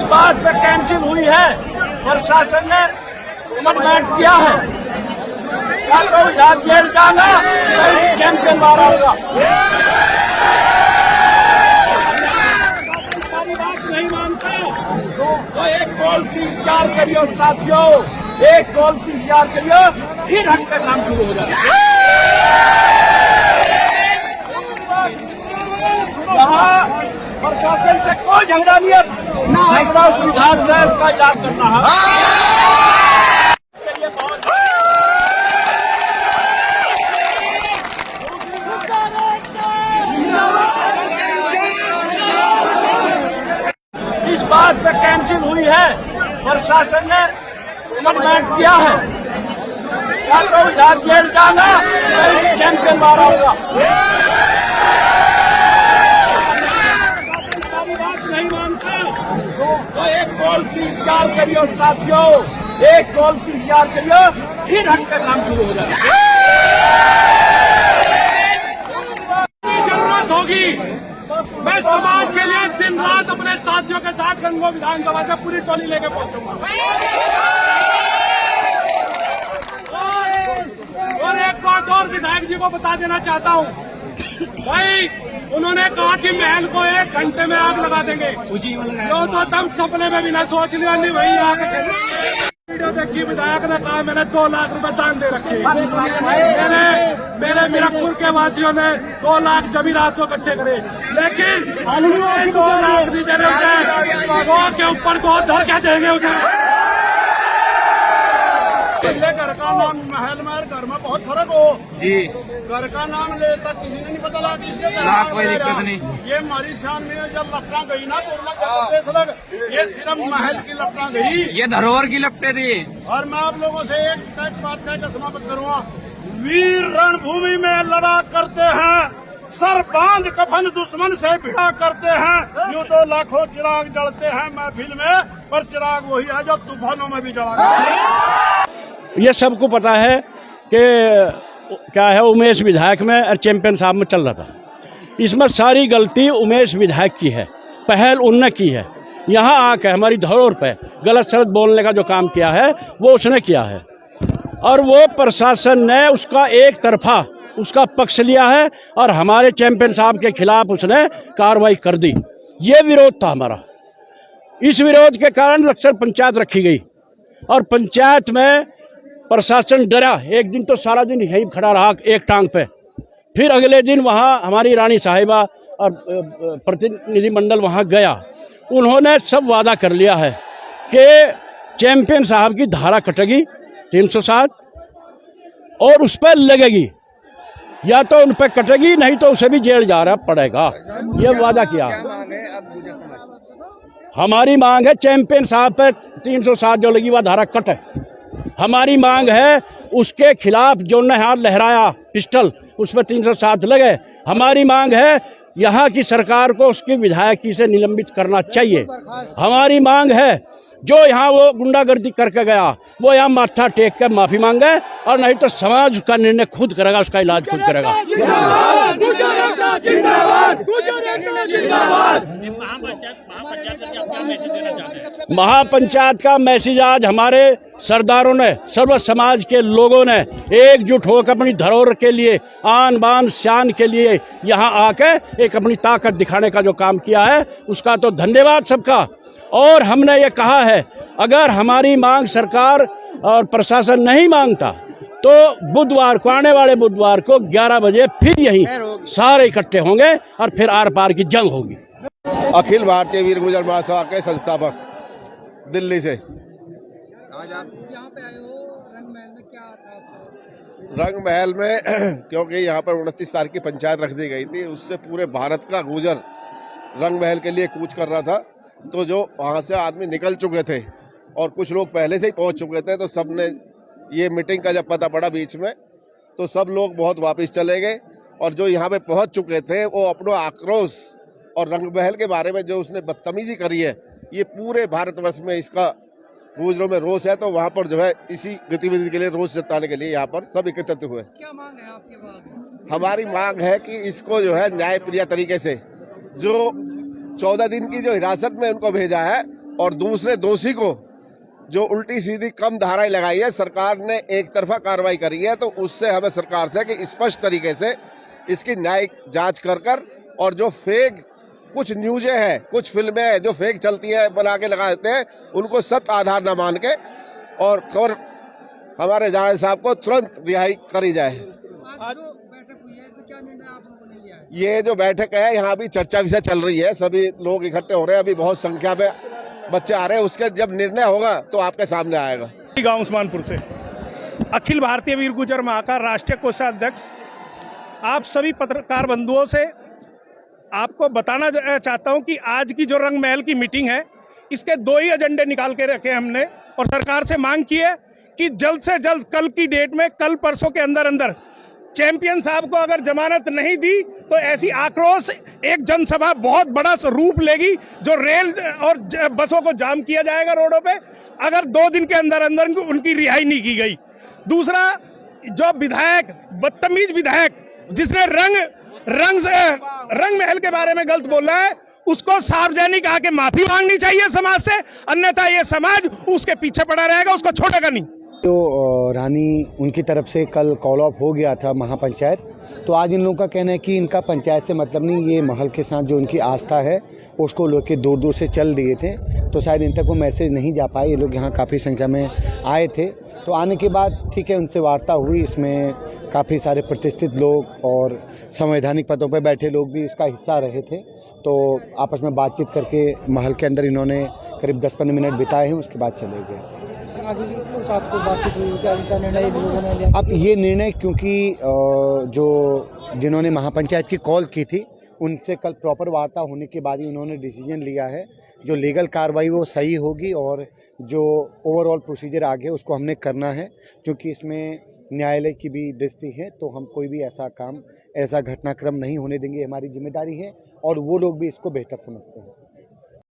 बात पे कैंसिल हुई है, प्रशासन ने कमेंट किया है, या तो यहाँ जेल जाना या चैंपियन मारा होगा। नहीं मानता तो एक कॉल की इंतजार करियो साथियों, एक कॉल की इंतजार करियो, फिर हम का काम शुरू हो जाएगा। यहाँ प्रशासन से कोई झगड़ा नहीं है, ना झगड़ा उस विधान से उसका इलाज करना है। इस बात पे कैंसिल हुई है, प्रशासन ने कमेंट किया है, या तो यहाँ जेल जाना या चैंपियन मारा होगा। नहीं मानता तो एक कॉल की इंतजार करियो साथियों, एक कॉल की इंतजार करियो, फिर हम का काम शुरू हो जाएगा। जरूरत होगी, मैं समाज के लिए दिन रात अपने साथियों के साथ गंगो विधानसभा से पूरी टोली लेके पहुंचूंगा। और एक बात और विधायक जी को बता देना चाहता हूं, भाई उन्होंने कहा कि महल को 1 घंटे में आग लगा देंगे, जो तो तुम सपने में भी ना सोच लिया। नहीं वही आग वीडियो देखी, विधायक ने कहा मैंने 2 लाख रुपए दान दे रखे। मेरे मीरपुर के वासियों ने 2 लाख जमीरात को इकट्ठे करे, लेकिन 2 लाख भी देने उसे 2 के ऊपर 2 धर के देंगे उसे। घर का नाम महल में, घर में बहुत फर्क हो जी। घर का नाम लेता किसी ने नहीं पता लगा किसके घर का कोई दिक्कत नहीं। ये हमारी शान में जब लपटा गई ना तो लग, ये सिर्फ महल की लपटा गई, ये धरोहर की लपटे थी। और मैं आप लोगों से एक बात कहकर समाप्त करूँगा, वीर रणभूमि में लड़ा करते हैं, सर बांध कफन दुश्मन से भिड़ा करते हैं। यूं तो लाखों चिराग जलते हैं महफिल में, पर चिराग वही है जो तूफानों में भी जला। ये सबको पता है कि क्या है, उमेश विधायक में और चैंपियन साहब में चल रहा था। इसमें सारी गलती उमेश विधायक की है, पहल उनने की है। यहाँ आके हमारी धरोहर पे गलत सलत बोलने का जो काम किया है वो उसने किया है, और वो प्रशासन ने उसका एक तरफा उसका पक्ष लिया है और हमारे चैंपियन साहब के खिलाफ उसने कार्रवाई कर दी। ये विरोध था हमारा। इस विरोध के कारण अक्सर पंचायत रखी गई, और पंचायत में प्रशासन डरा। एक दिन तो सारा दिन यहीं खड़ा रहा एक टांग पे, फिर अगले दिन वहाँ हमारी रानी साहिबा और प्रतिनिधिमंडल वहाँ गया। उन्होंने सब वादा कर लिया है कि चैंपियन साहब की धारा कटेगी 307 और उस पर लगेगी, या तो उन पर कटेगी, नहीं तो उसे भी जेल जा रहा पड़ेगा। ये वादा किया। हमारी मांग है चैंपियन साहब पे 307 जो लगी वह धारा कटे। हमारी मांग है उसके खिलाफ जो ने हाथ लहराया पिस्टल, उस पर 307 लगे। हमारी मांग है यहाँ की सरकार को उसकी विधायकी से निलंबित करना चाहिए। हमारी मांग है जो यहाँ वो गुंडागर्दी करके गया वो यहाँ माथा टेक कर माफी मांगे, और नहीं तो समाज उसका निर्णय खुद करेगा, उसका इलाज खुद करेगा। महापंचायत का मैसेज आज हमारे सरदारों ने, सर्व समाज के लोगों ने एकजुट होकर अपनी धरोहर के लिए, आन बान शान के लिए यहाँ आके एक अपनी ताकत दिखाने का जो काम किया है, उसका तो धन्यवाद सबका। और हमने ये कहा है, अगर हमारी मांग सरकार और प्रशासन नहीं मांगता तो बुधवार को, आने वाले बुधवार को 11 बजे फिर यहीं सारे इकट्ठे होंगे और फिर आर पार की जंग होगी। अखिल भारतीय वीर गुर्जर महासभा के संस्थापक, दिल्ली से। आज आप यहाँ पे आए हो, रंग महल में क्या था? रंग महल में क्योंकि यहाँ पर 29 तारीख की पंचायत रख दी गई थी, उससे पूरे भारत का गुर्जर रंग महल के लिए कूच कर रहा था। तो जो वहाँ से आदमी निकल चुके थे और कुछ लोग पहले से ही पहुँच चुके थे, तो सब ने ये मीटिंग का जब पता पड़ा बीच में, तो सब लोग बहुत वापस चले गए। और जो यहाँ पे पहुँच चुके थे वो अपना आक्रोश और रंग महल के बारे में जो उसने बदतमीजी करी है, ये पूरे भारतवर्ष में इसका गुर्जरों में रोष है। तो वहाँ पर जो है इसी गतिविधि के लिए रोष जताने के लिए यहाँ पर सब एकत्रित हुए। क्या मांग है आपके पास? हमारी मांग है कि इसको जो है न्यायप्रिय तरीके से, जो 14 दिन की जो हिरासत में उनको भेजा है, और दूसरे दोषी को जो उल्टी सीधी कम धाराएं लगाई है, सरकार ने एक तरफा कार्रवाई करी है, तो उससे हमें सरकार से कि स्पष्ट तरीके से इसकी न्यायिक जांच कर और जो फेक कुछ न्यूज़ें हैं, कुछ फिल्में हैं जो फेक चलती है बना के लगा देते हैं, उनको सत्य आधार न मान के और खबर हमारे जाने साहब को तुरंत रिहाई करी जाए। आज जो बैठक हुई है इसमें क्या निर्णय आप लोगों ने लिया है? ये जो बैठक है, यहाँ भी चर्चा विषय चल रही है, सभी लोग इकट्ठे हो रहे हैं, अभी बहुत संख्या में बच्चे आ रहे हैं, उसके जब निर्णय होगा तो आपके सामने आएगा। गांव उस्मानपुर से अखिल भारतीय वीर गुर्जर महाका राष्ट्रीय कोषाध्यक्ष आप सभी पत्रकार बंधुओं से आपको बताना चाहता हूं कि आज की जो रंग महल की मीटिंग है, इसके 2 ही एजेंडे निकाल के रखे हमने और सरकार से मांग की है कि जल्द से जल्द कल की डेट में, कल परसों के अंदर अंदर चैंपियन साहब को अगर जमानत नहीं दी तो ऐसी आक्रोश एक जनसभा बहुत बड़ा रूप लेगी, जो रेल और बसों को जाम किया जाएगा रोडों पे, अगर 2 दिन के अंदर अंदर उनकी रिहाई नहीं की गई। दूसरा, जो विधायक, बदतमीज विधायक जिसने रंग महल के बारे में गलत बोला है, उसको सार्वजनिक आके माफी मांगनी चाहिए समाज से, अन्यथा ये समाज उसके पीछे पड़ा रहेगा, उसको छोड़ेगा नहीं। तो रानी उनकी तरफ से कल कॉल ऑफ हो गया था महापंचायत, तो आज इन लोगों का कहना है कि इनका पंचायत से मतलब नहीं, ये महल के साथ जो उनकी आस्था है उसको लोग के दूर दूर से चल दिए थे, तो शायद इन तक वो मैसेज नहीं जा पाए। ये लोग यहाँ काफ़ी संख्या में आए थे, तो आने के बाद ठीक है उनसे वार्ता हुई, इसमें काफ़ी सारे प्रतिष्ठित लोग और संवैधानिक पदों पर बैठे लोग भी इसका हिस्सा रहे थे, तो आपस में बातचीत करके महल के अंदर इन्होंने करीब 10-15 मिनट बिताए हैं, उसके बाद चले गए। आगे कुछ आपको बातचीत हुई, क्या इनका निर्णय लोगों ने लिया? अब ये निर्णय क्योंकि जो जिन्होंने महापंचायत की कॉल की थी उनसे कल प्रॉपर वार्ता होने के बाद ही उन्होंने डिसीजन लिया है, जो लीगल कार्रवाई वो सही होगी और जो ओवरऑल प्रोसीजर आगे उसको हमने करना है, क्योंकि इसमें न्यायालय की भी दृष्टि है, तो हम कोई भी ऐसा काम, ऐसा घटनाक्रम नहीं होने देंगे, हमारी जिम्मेदारी है और वो लोग भी इसको बेहतर समझते हैं।